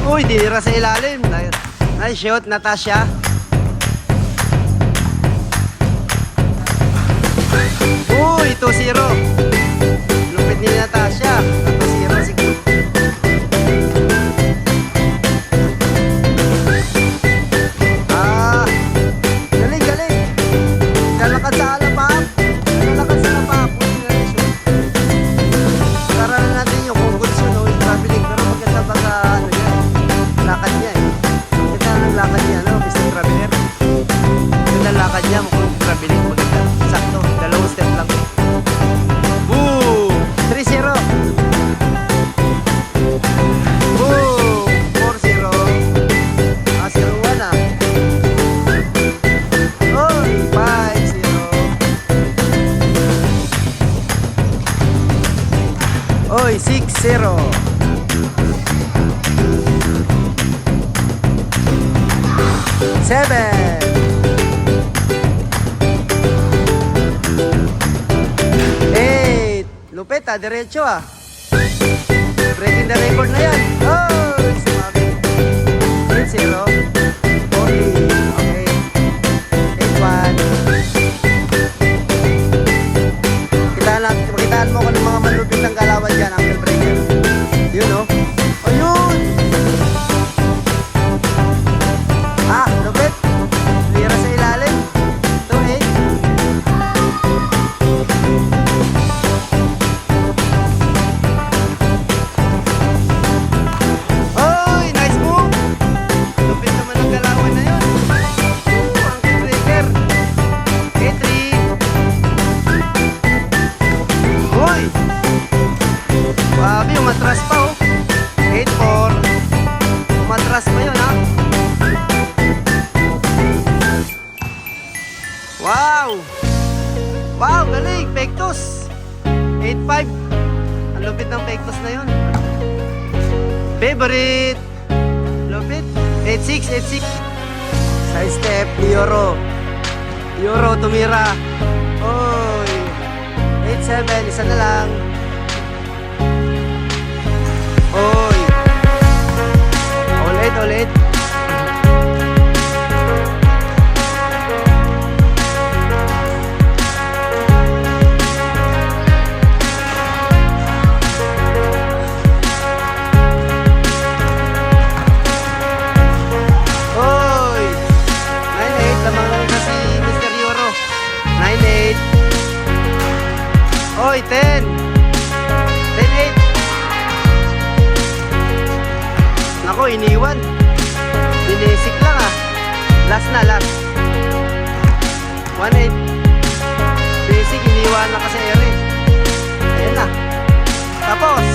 Uy, dinira sa ilalim. Nice shot, Natasha. Uy, 2-0. Lupit ni Natasha. 2-0 siguro. Galing, galing. Lalakad sa alapap. Lalakad sa alapap. Karalan natin yung kondisyon o yung traveling. Pero maganda baka ano yan. Lakad niya eh. Maganda ang lakad niya, no? Mr. Traveler. Maganda ang lakad niya. Mukhang traveling. Maganda. Sakto. Dalawang step lang. Boom! 3-0. Boom! 4-0. 0-1 ah. Oh, 5-0. Oy, 6-0. 7. 8. Lupit ah, diretso ah. Breaking the record na yan. Oh, sumabi. 8-0. 40. Okay. 8-1. Makitaan mo ko ng mga malupit ng galawan dyan, Uncle Breaker. Yun oh. Ayun. Lupit. Lira sa ilalim. 2-8. Oy, nice move. Lupit naman ang galawan na yun. Uncle Breaker. 8-3. Uy! Grabe, umatras pa oh. 8-4. Umatras pa yun ha. Wow! Wow, galing! Pectus! 8-5. Ang lupit ng Pectus na yun. Favorite! Lupit! 8-6, 8-6. Side step, Euro. Euro, tumira. Oy! 8-7, isa na lang. Oy. Ulit, ulit. Oy. 9-8, lamang lang ito si Mr. Euro. 9-8. Oy, 10. 10-8. Nako, iniwan. Binisik lang ah. Last na, last. 1-8. Basic, iniwan na kasi ere. Ayan na. Tapos.